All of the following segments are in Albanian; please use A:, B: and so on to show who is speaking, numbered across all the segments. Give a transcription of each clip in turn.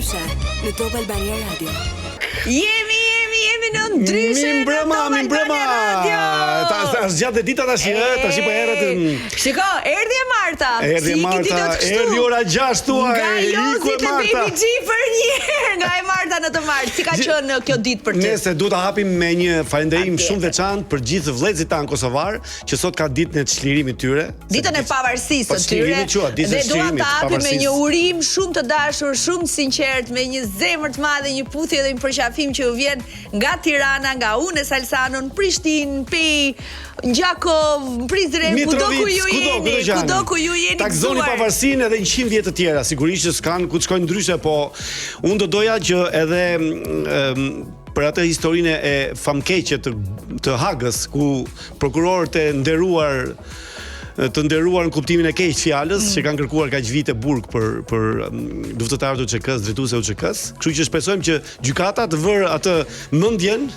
A: Ndryshe në Top Albania Radio.
B: Jemi në Ndryshe në Top Albania Radio.
C: Tash gjatë dita tash po erët.
B: Shiko, erdhi e Marta.
C: Erdhi ora 6 tuaj.
B: Nga Jozi të Baby G për një herë. Nga e Marta në të Martë. Si ka qenë kjo ditë për ty?
C: Nëse duhet ta hapim me një falënderim shumë veçantë për gjithë vëllezërit tanë kosovar, që sot ka ditën e çlirimit tyre.
B: Ditën e pavarësisë së tyre. Dhe dua ta hapim me një urim shumë të dashur, shumë të sinqert, me një zemër të madhe, një puthje dhe një përqafim që u vjen nga Tirana, nga unë e Salsano, në Prishtinë, Gjakov, Prizren, kudo ku ju jeni.
C: Takzoni pavarësinë edhe 100 vjet të tjera, sigurisht që s'kan ku të shkojnë ndryshe, po unë do doja që edhe për atë historinë e famkeqe të Hagës, ku prokurorët e nderuar në kuptimin e keq fjalës, që kanë kërkuar kaq vite burg për luftëtarët e UÇK-s, drejtuesve e UÇK-s. Kështu që shpresojmë që gjykata të vërë atë mendjen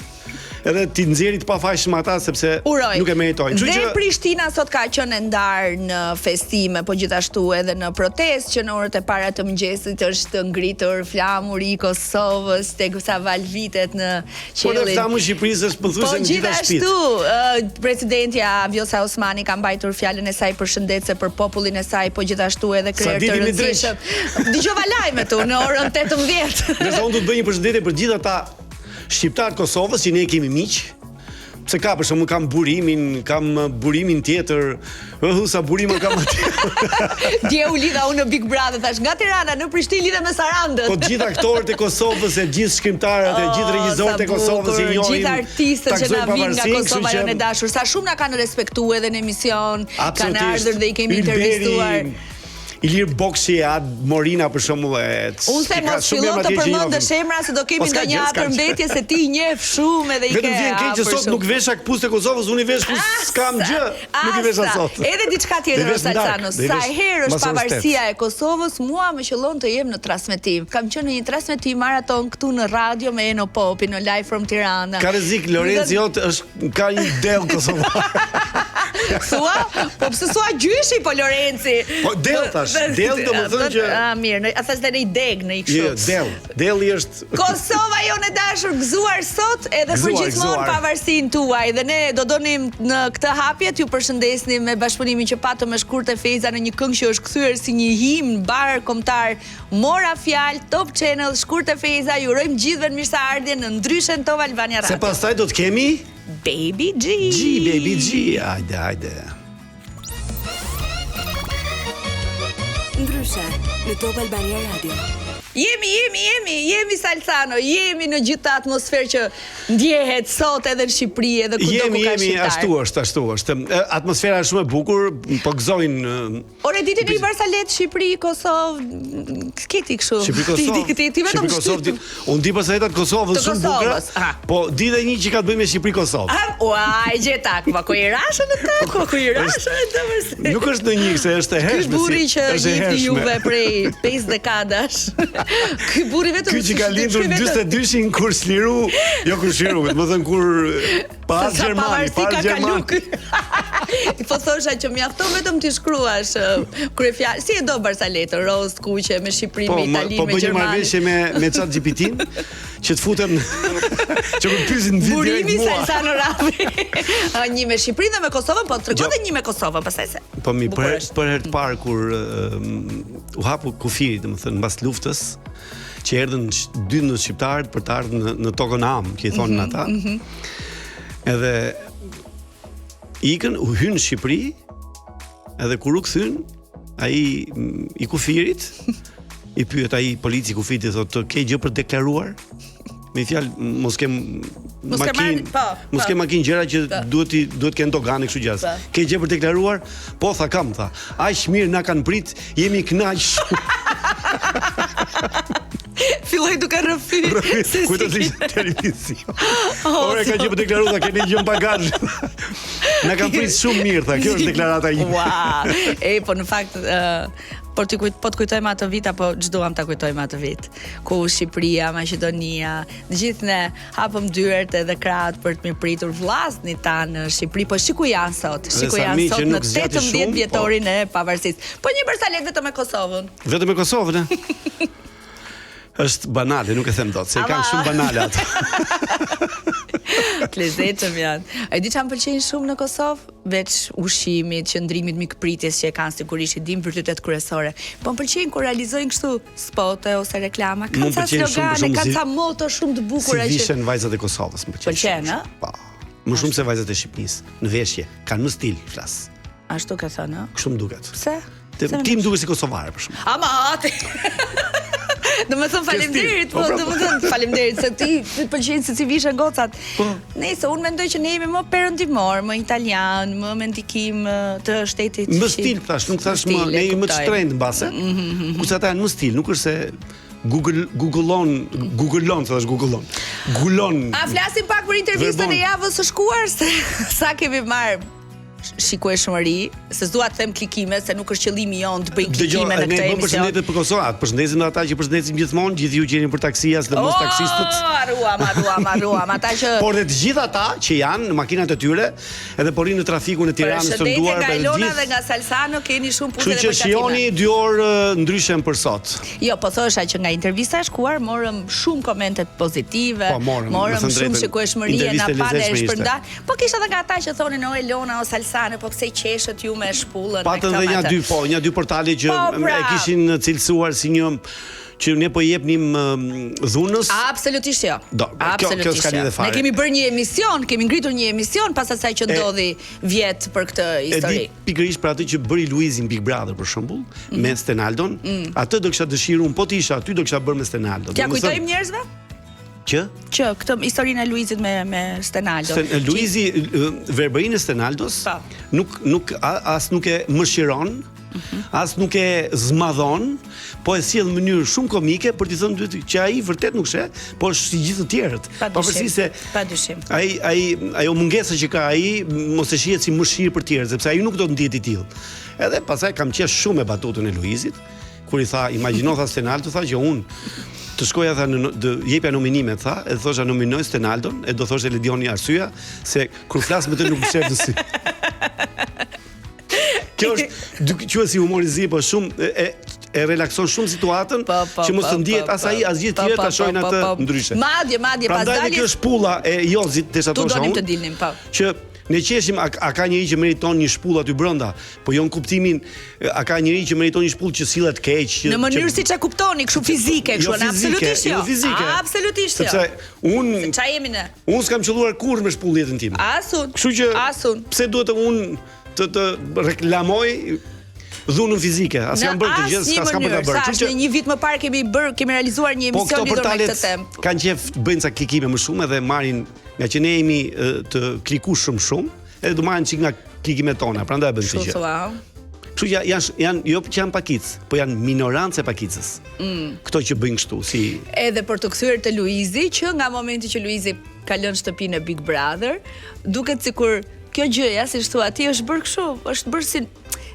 C: edhe ti nxjerrit pa fajshëm ata sepse nuk e meritojnë.
B: Dhe Prishtina sot ka qenë ndar në festime, po gjithashtu edhe në protestë që në orët e para të mëngjesit është ngritur flamuri i Kosovës tek sa valvitet në qiellin.
C: Po flamuri i Shqipërisë është pothuajse në gjitha shtëpitë.
B: Gjithashtu presidentja Vjosa Osmani ka mbajtur fjalën e saj përshëndetse për popullin e saj, po gjithashtu edhe kryer të rëndësishëm. Dëgjova lajme tu në orën 18.
C: Nëse unë do të bëj një përshëndetje për gjithë ata shqiptarët Kosovës, që ne kemi miq, pse ka për shembull kam burimin tjetër, sa burime kam aty.
B: Dje u lidha unë në Big Brother, thash nga Tirana në Prishtinë lidha me Sarandët.
C: Po gjithë aktorët e Kosovës, e gjithë shkrimtarët, e gjithë regjisorët e Kosovës i njohin.
B: Gjithë artistët që na vinë nga Kosova janë e dashur. Sa shumë na kanë respektuar edhe në emision, kanë ardhur dhe i kemi intervistuar.
C: Ilir Bokshi, Ad Morina për shembull.
B: Unë se mos fillon të përmendësh emra se do kemi ndonjë atërmbetje se ti njeh shumë edhe i ke.
C: Vetëm vjen keq që sot nuk vesha këpucë të Kosovës, unë i vesh ku s'kam gjë. Nuk i vesha sot.
B: Edhe diçka tjetër Salsano, sa herë është pavarësia e Kosovës, mua më qellon të jem në transmetim. Kam qenë në një transmetim maraton këtu në radio me Eno Popi në Live from Tirana.
C: Ka rrezik Lorenzi jot ka një dell kosovar.
B: Thua? Po pse thua gjyshi po Lorenzi?
C: Po dell tash. Dell domethënë që
B: mirë, a thash në deg në kështu.
C: Jo, delli është
B: Kosova jonë e dashur gëzuar sot edhe për gjithmonë pavarësinë tuaj dhe ne do donim në këtë hapje t'ju përshëndesnim me bashkëpunimin që patëm me Shkurtë Feza në një këngë që është kthyer si një himn bar kombëtar. Mora fjalë Top Channel Shkurtë Feza, ju urojmë gjithëve mirëseardhje në Ndryshe në Top Albania Radio.
C: Se pastaj do të kemi
B: Baby G.
C: Baby G. Hajde.
A: Ndryshe në Top Albania Radio.
B: Jemi Salsano, jemi në gjithë atmosferë që ndjehet sot edhe në Shqipëri edhe kudo ku ka shqiptar.
C: Ashtu është. Atmosfera është shumë e bukur, po gëzojnë.
B: Ore ditën e Barsalet, Shqipëri, Kosovë, sketi kështu.
C: Shqipëri,
B: ti vetëm
C: Kosovë. Unë di Barsalet Kosovës shumë bukura. Po di dhe një që ka të bëjë me Shqipëri Kosovë.
B: Uaj, gjetak, ku i rashën e tak, ku i rashën e të
C: nuk është në një, se është e hershme.
B: Ky burri që jepti juve prej 5 dekadash. Ky burri vetëm
C: ky që ka lindur 42-shin kur sliru, jo kur sliru, më thënë kur pa Gjermani.
B: Po thosha që mjafton vetëm ti shkruash kryefjalë. Si e do Barsaletën, rost, kuqe me Shqipëri, me Itali, me Gjermani.
C: Po bëj një marrëveshje me ChatGPT-n që të futem që kur pyesin vit direkt mua.
B: Burimi Salsano Rapi. Një me Shqipërinë dhe me Kosovën, po tregon edhe një me Kosovën, pastaj se.
C: Po për herë të parë kur u hapu kufiri, domethënë mbas luftës, që erdhën 12 shqiptarët për të ardhur në tokën e Am, që i thonin ata. Edhe ikën, u hyn në Shqipëri, edhe kur u kthyn, ai i kufirit i pyet ai polici i kufirit, thotë, "Ke gjë për të deklaruar?" Me fjalë, mos ke makinë gjëra që duhet kenë dogane kështu gjasa. Ke gjë për të deklaruar? Po, tha kam, tha. Aq mirë na kanë prit, jemi kënaq.
B: Filloi duke rrëfyer.
C: Kujto si televizion. Ora ka gjë për të deklaruar, keni gjë në bagazh. Na kanë prit shumë mirë, tha. Kjo është deklarata ime.
B: Wow. Po në fakt po të kujtojmë atë vit apo çdoam ta kujtojmë atë vit ku Shqipëria, Maqedonia, të gjithë ne hapëm dyert edhe krahët për të mirëpritur vllazënit tanë në Shqipëri, po shiku janë sot në 18 vjetorin e pavarësisë. Po një Barsalet vetëm me Kosovën.
C: Vetëm me Kosovën, Është banale, nuk e them dot, se i kanë shumë banale atë.
B: Të lezetshëm janë. E di çam pëlqejnë shumë në Kosovë, veç ushqimit, qëndrimit mikpritjes që e kanë sigurisht i dim vërtetet kryesore. Po më pëlqejnë kur realizojnë kështu spote ose reklama, kanë ca slogane, kanë ca moto shumë të bukura
C: që vishen vajzat e Kosovës, më pëlqejnë.
B: Pëlqen,
C: Po. Më shumë se vajzat e Shqipërisë, në veshje, kanë më stil, flas.
B: Ashtu ka thënë, ë?
C: Kështu më duket.
B: Pse?
C: Ti më duket si kosovare për shkak.
B: Ama atë. Do më thënë faleminderit, po do më thënë faleminderit se ti të pëlqejnë se si vishen gocat. Nëse unë mendoj që ne jemi më perëndimor, më italian, më me ndikim të shtetit.
C: Më stil thash, nuk thash më, ne jemi më të shtrenjtë mbase. Kurse ata janë më stil, nuk është se Google-on, thash Google-on. Gulon.
B: A flasim pak për intervistën e javës së shkuar, se sa kemi marrë shikueshmëri, se s'dua të them klikime, se nuk është qëllimi jon të bëjnë klikime në këtë emision.
C: Ne bëjmë përshëndetje për Kosovë, përshëndesim ata që përshëndesim gjithmonë, gjithë ju që jeni për taksia, sidomos taksistët.
B: Arruam, ata që
C: por dhe të gjithë ata që janë në makinat e tyre, edhe po rinë në trafikun e Tiranës të nduar
B: për gjithë. Ilona dhe nga Salsano keni shumë punë
C: edhe për takimin. Kështu që shihoni 2 orë ndryshem për sot.
B: Jo, po thosha që nga intervista e shkuar morëm shumë komente pozitive, morëm shumë shikueshmëri na panë shpërndar. Po kisha edhe nga ata që thonin o Ilona o Salsano, po pse i qeshët ju me shpullën.
C: Patën dhe një dy portale që e kishin cilësuar si një që ne po i jepnim dhunës.
B: Absolutisht jo.
C: Kjo s'ka lidhje fare.
B: Ne kemi bërë një emision, kemi ngritur një emision pas asaj që ndodhi vjet për këtë histori.
C: E di pikërisht për atë që bëri Luizi në Big Brother për shembull, me Stenaldon, atë do kisha dëshiruar, po ti isha aty do kisha bërë me Stenaldon.
B: Ja kujtojmë njerëzve? Që këtë historinë e Luizit me Stenaldo.
C: Luizi verbërinë e Stenaldos nuk e mëshiron, as nuk e zmadhon, po e sjell në mënyrë shumë komike për t'i thënë që ai vërtet nuk sheh, po është si gjithë të tjerët. Pavarësisht se ajo mungesa që ka ai mos e shihet si mëshirë për tjerët, sepse ai nuk do të ndihet i tillë. Edhe pastaj kam qesh shumë me batutën e Luizit, kur i tha, imagjino tha Stenaldo, tha që unë të shkoja tha të jepja nominimet tha, e thosha nominoj Stenaldon, e do thoshte Ledioni arsyeja se kur flas me të nuk shef në sy. Kjo është quhet si humorizi, po shumë e relakson shumë situatën që mos të ndihet as ai as gjithë tjerët ta shohin atë ndryshe.
B: Madje pas daljes.
C: Prandaj kjo është pulla e Jozit desha thosha unë.
B: Tu donim të dilnim, po.
C: Që ne qeshim a ka njëri që meriton një shpull aty brenda, po jo në kuptimin a ka njëri që meriton një shpull që sillet keq,
B: në mënyrë siç e kuptoni, kështu fizike, kështu, absolutisht jo. Absolutisht jo.
C: Sepse unë
B: çfarë jemi ne?
C: Unë s'kam qelluar kurrë me shpulljetën time.
B: Asun.
C: Kështu që pse duhet unë të reklamoj dhunën fizike, as kam bërë të gjë, s'kam bërë ta bërë.
B: Kështu që një vit më parë kemi realizuar një emision lidhur me këtë temë.
C: Kanë qef të bëjnë ca klikime më shumë edhe marrin nga që ne jemi të klikueshëm shumë, edhe do marrin çik nga klikimet tona, prandaj e bëjnë këtë gjë. Kështu janë jo që janë pakic, po janë minorancë e pakicës. Këto që bëjnë kështu, si
B: edhe për të kthyer te Luizi, që nga momenti që Luizi ka lënë shtëpinë e Big Brother, duket sikur kjo gjëja, siç thua ti, është bërë kështu, është bërë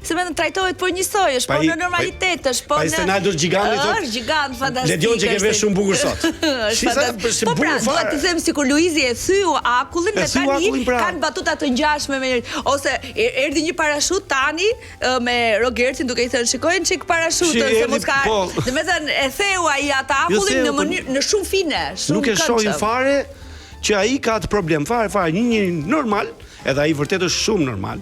B: se më trajtohet po njësoj, është po në normalitet, është po në
C: Stenaldo gigant,
B: është gigant fantastik.
C: Ledion që ke vesh shumë bukur sot.
B: Po pra, duhet të them sikur Luizi e thyu akullin dhe tani kanë batuta të ngjashme me ose erdhi një parashut tani me Rogertin duke i thënë shikojnë çik parashutën se mos ka. Do të thënë e theu ai atë akullin në mënyrë në shumë fine, shumë.
C: Nuk e shohin fare që ai ka atë problem fare, një normal. Edhe ai vërtet është shumë normal.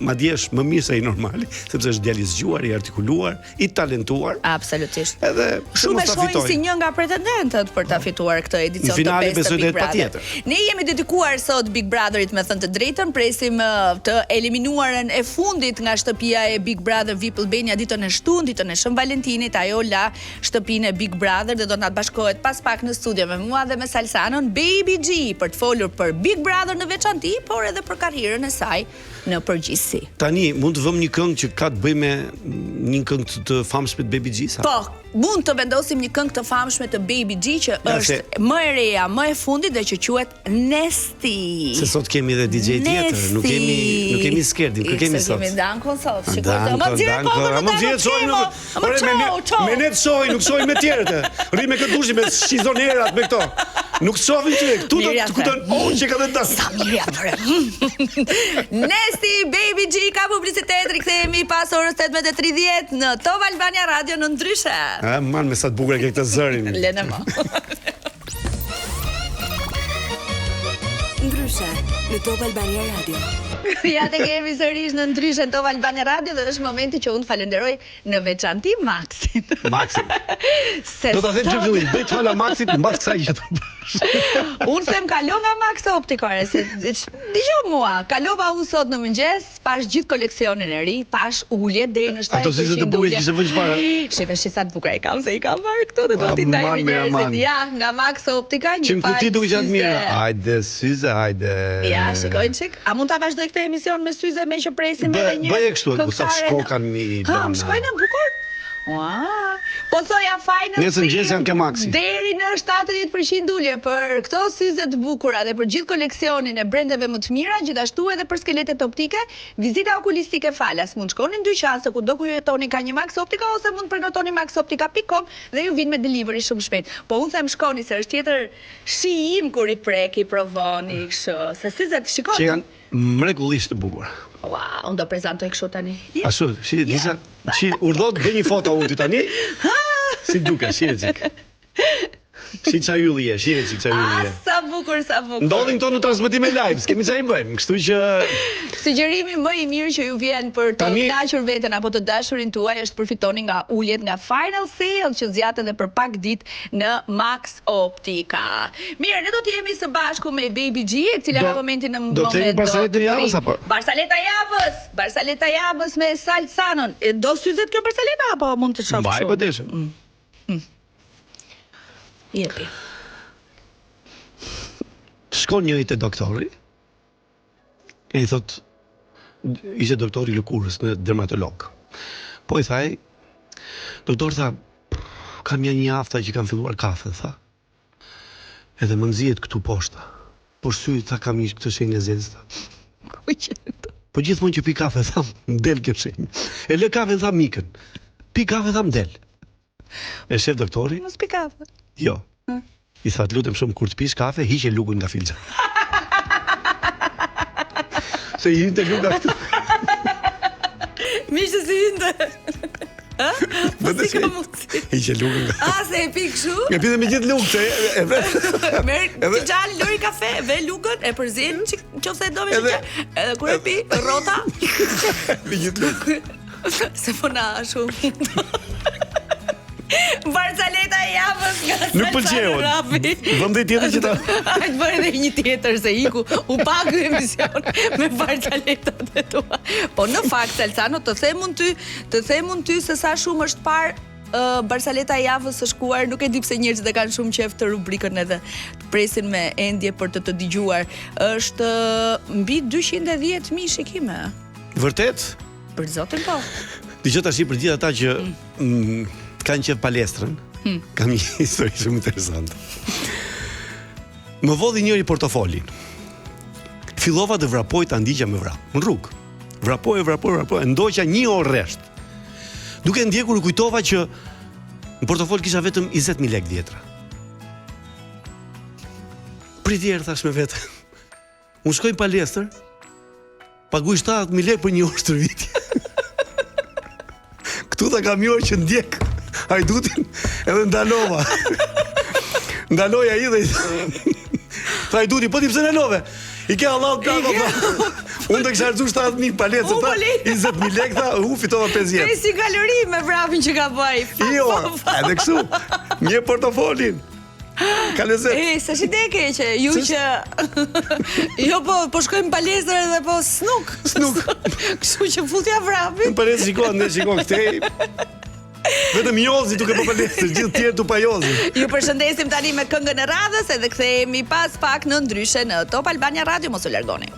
C: Madje është më mirë se ai normali, sepse është djalë i zgjuar, i artikuluar, i talentuar.
B: Absolutisht.
C: Edhe
B: shumë e shohin si një nga pretendentët për ta fituar këtë edicion të 5 të Big Brother. Ne jemi dedikuar sot Big Brotherit, me thënë të drejtën, presim të eliminuarën e fundit nga shtëpia e Big Brother VIP Albania ditën e shtunë, ditën e Shën Valentinit, ajo la shtëpinë e Big Brother dhe do na bashkohet pas pak në studio me mua dhe me Salsanon Baby G për të folur për Big Brother në veçantë, por edhe për karrierën e saj në përgjithësi.
C: Tani mund të vëmë një këngë që ka të bëjë me një këngë të famshme të Baby G, sa?
B: Po, mund të vendosim një këngë të famshme të Baby G që është më e reja, më e fundit dhe që quhet Nesti.
C: Se sot kemi edhe DJ tjetër, nuk kemi skerdim, kë kemi sot.
B: Kemi Dankon sot,
C: shikojtë. Më nxjerr kokën. Me ne të shohin, nuk shohin me tjerët. Rri me këtë dushi me shizonerat me këto. Nuk shohin ty, këtu do të kupton, që ka vetë.
B: Sa mirë ja bëre. Nesti Baby G ka publicitet, rikthehemi pas orës 18:30 në Top Albania Radio në Ndryshe.
C: Man me sa të bukur e ke këtë zërin.
B: Lene më.
A: Ndryshe në Top Albania Radio.
B: Ja të kemi sërish në Ndryshe në Top Albania Radio dhe është momenti që unë falenderoj në veçanti Maxin.
C: Maxin. Do ta them që fillim, bëj hala Maxit mbas kësaj që të bësh.
B: Unë them kalo nga Max Optikore, se dëgjoj mua, kalova unë sot në mëngjes, pash gjithë koleksionin e ri, pash ulje deri në 7%.
C: Ato si të bukur që vënë çfarë?
B: Shefe sa të bukur e kam, se i kam marrë këto dhe do t'i ndaj me njerëzit. Ja, nga Max Optika, një
C: palë. Çim do gjatë mirë. Hajde, syze, hajde.
B: Ja, shikojnë çik. A mund ta vazhdoj këtë emision me syze me që presim edhe një.
C: Bëje kështu, sa shkokan mi.
B: Ha, shkojnë bukur. Ua, po thoja final.
C: Nesër mëngjes janë ke Maxi.
B: Deri në 70% ulje për këto syze të bukura dhe për gjithë koleksionin e brendeve më të mira, gjithashtu edhe për skeletet optike, vizita okulistike falas. Mund shkoni në dyqan se kudo ku jetoni ka një Max Optika ose mund përgatoni maxoptika.com dhe ju vin me delivery shumë shpejt. Po unë them shkoni se është tjetër shi im kur i preki, provoni kështu. Se syzet shikoni.
C: Që janë mrekullisht të bukura.
B: Wow, unë do prezantoj kështu tani.
C: Ashtu, disa, urdhot bëj një foto unë ty tani. Si duke, zik. Si qa ylli e, zik qa ylli e.
B: Sa bukur, sa bukur.
C: Ndodhin këto në transmetime live, s'kemi qa i bëjmë, kështu që...
B: Sugjerimi më i mirë që ju vjen për të kënaqur veten apo të dashurin tuaj është përfitoni nga uljet nga Final Sale që zgjat edhe për pak ditë në Max Optika. Mirë, ne do të jemi së bashku me Baby G, e cila në momentin në moment
C: do të jemi Barsaleta javës apo?
B: Barsaleta javës me Salsanon. Do syzet kjo Barsaleta apo mund të shoh kështu?
C: Mbaj përdeshëm.
B: Jepi.
C: Shkon njëri te doktori. E i thot, ishte doktori lëkurës në dermatolog. Po i thaj, doktor tha, kam një afta që kam filluar kafe, tha. Edhe më nxihet këtu poshta. Por sy tha kam një këtë shenjë zezë. Po gjithmonë që pi kafe, tha, m'del kjo shenjë. E lë kafe, tha, mikën. Pi kafe, tha, m'del. E shef doktori?
B: Mos pi kafe.
C: Jo. I tha, të lutem shumë, kur të pish kafe, hiqe lukun nga filxha. Se i hinte luka këtu.
B: Mishë si hinte.
C: Si ka mundësi? Hiqe lukun nga...
B: Se e pi këshu?
C: E pi dhe me gjithë lukë, se edhe...
B: Merë të gjallë, lori kafe, ve lukën, e përzin, që se do me që edhe kur e pi, rota.
C: Me gjithë lukë.
B: Se po na shumë. Barsaleta e javës nga
C: nuk pëlqeu. Vendi tjetër që ta.
B: Hajde bëj edhe një tjetër se iku. U pa ky emision me Barsaletat e tua. Po në fakt Salsano të them unë ty se sa shumë është parë Barsaleta e javës së shkuar, nuk e di pse njerëzit e kanë shumë qejf të rubrikën edhe të presin me endje për të dëgjuar. Është mbi 210.000 shikime.
C: Vërtet?
B: Për zotin po.
C: Dëgjoj tash për gjithë ata që kanë qef palestrën, kam një histori shumë interesante. Më vodhi njëri portofolin. Fillova të vrapoj të ndigja me vrap, në rrugë. Vrapoj, ndoqa 1 orë rresht. Duke ndjekur u kujtova që në portofol kisha vetëm 20.000 lekë vjetra. Pritjer, thash me vete. Unë shkoj në palestër, paguaj 70.000 lekë për 1 orë stërvitje. Këtu ta kam një orë që ndjek hajdutin edhe ndalova. Ndaloja i dhe tha hajduti, po ti pse ndalove? I ke Allah të plako. Unë të kisha rëzu 70.000 palesë, 20.000 lekë, tha, fitova 50.
B: 5 kalori me vrapin që ka bëj.
C: Jo, edhe kështu, një portofolin. Ka lezet.
B: Sa shi dhe keqe, ju që... Jo, po shkojmë palestër edhe po snuk. Kështu që futja vrapin.
C: Në palestër shikon këtej. Vetëm jozi duke po palestër, gjithë tjerë tu pa jozi.
B: Ju përshëndesim tani me këngën e radhës edhe kthehemi pas pak në Ndryshe në Top Albania Radio, mos u largoni.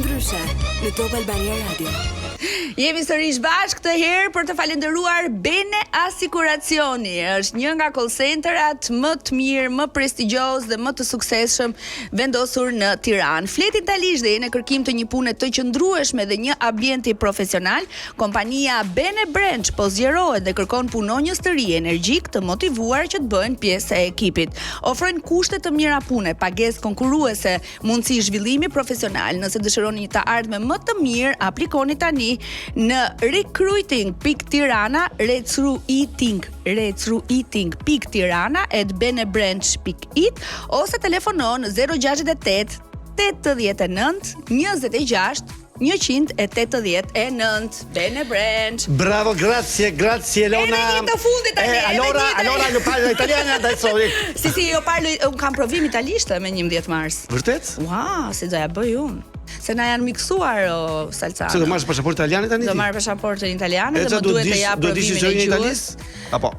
A: Ndryshe në Top Albania Radio.
B: Jemi sërish bashkë këtë herë për të falenderuar Bene Asikuracioni. Është një nga call centerat më të mirë, më prestigjioz dhe më të suksesshëm vendosur në Tiranë. Flet italisht dhe në kërkim të një pune të qëndrueshme dhe një ambienti profesional, kompania Bene Branch po zgjerohet dhe kërkon punonjës të ri energjik të motivuar që të bëhen pjesë e ekipit. Ofrojnë kushte të mira pune, pagesë konkurruese, mundësi zhvillimi profesional. Nëse dëshironi të ardhme më të mirë, aplikoni tani në recruiting.tirana, recruiting.tirana@benebranch.it ose telefonon 068 89 26 189. Bene Branch.
C: Bravo, grazie Elona.
B: E të fundit tani.
C: Allora lo parlo italiano adesso.
B: Si, io parlo, un kam provim italisht me 11 mars.
C: Vërtet?
B: Ua, si do ja bëj unë. Se na janë miksuar Salzano.
C: Se do marrësh pasaportë italiane tani?
B: Do marr pasaportën italiane dhe më duhet të jap provimin e gjuhës.
C: Apo?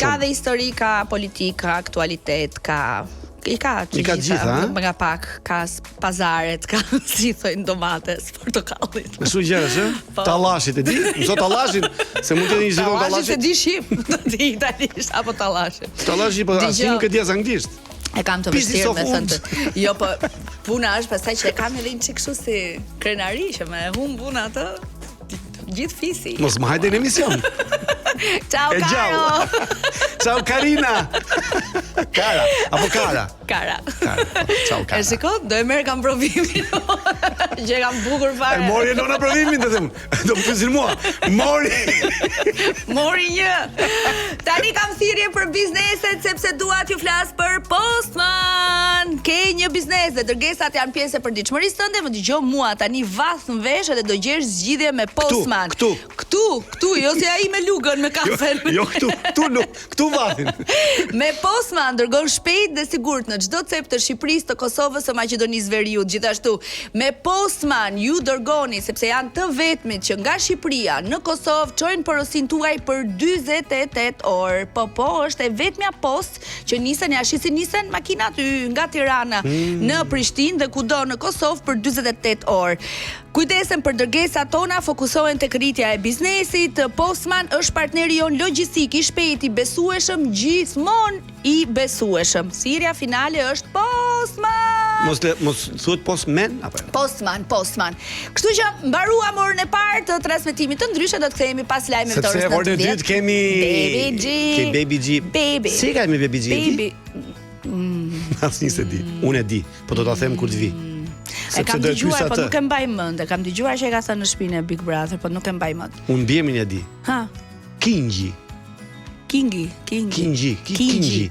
B: Ka dhe histori, ka politika, aktualitet, ka gjitha, nga pak, ka pazaret, ka si thojnë domates, portokallit.
C: Me shumë gjërës, tallashit e di? Mëso tallashin, se mund të një zhidon tallashit.
B: Tallashin se di shqip, do di italisht, apo tallashin.
C: Tallashin, po asim nuk e di as anglisht.
B: E kam të vështirë me thënë të. Jo, po puna është pastaj që e kam edhe një çik kështu si krenari që më humb puna atë gjithë fisi.
C: Mos më hajde në emision.
B: Ciao Caro.
C: Ciao Karina. Kara, apo Kara?
B: Kara.
C: Ciao Kara.
B: E shikoj, do e merr kam provimin. Që kam bukur fare.
C: E mori Elona provimin të them. Do më pyesin mua.
B: Mori një. Tani kam thirrje për bizneset sepse dua t'ju flas për Postman. Ke një biznes dhe dërgesat janë pjesë e përditshmërisë tënde, më dëgjoj mua tani vath në vesh dhe do gjesh zgjidhje me Postman. Këtu, jo si ai me lugën me kafen.
C: Jo këtu vathin.
B: Me Postman dërgon shpejt dhe sigurt në çdo cep të Shqipërisë, të Kosovës, së Maqedonisë Veriut. Gjithashtu, me Postman ju dërgoni sepse janë të vetmit që nga Shqipëria në Kosovë çojnë porosin tuaj për 48 orë. Po, është e vetmja post që nisen makinat nga Tirana në Prishtinë dhe kudo në Kosovë për 48 orë. Kujdesen për dërgesat tona, fokusohen tek rritja e biznesit. Postman është partneri jon logjistik i shpejt, i besueshëm, gjithmonë i besueshëm. Sirja finale është Postman.
C: Mos thuhet Postman apo? Postman.
B: Kështu që mbaruam orën e parë të transmetimit të ndryshe, do të kthehemi pas lajmeve të orës 9:10.
C: Sepse orën e dytë kemi Baby G. Si kemi Baby G? Asnjë se di. Unë e di, po do ta them kur të vi.
B: E kam dëgjuar, po nuk e mbaj mend. E kam dëgjuar që e ka thënë në shtëpinë e Big Brother, po nuk e mbaj mend.
C: Unë biemin e di.
B: Ha.
C: Kingi.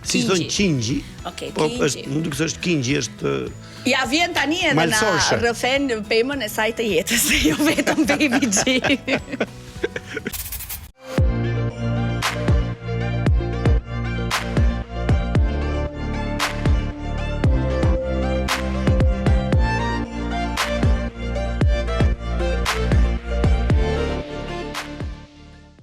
C: Si thon Kingi?
B: Okej,
C: po është, mund të thosh Kingi është
B: ja vjen tani edhe na rrëfen pemën e saj të jetës, jo vetëm Baby G.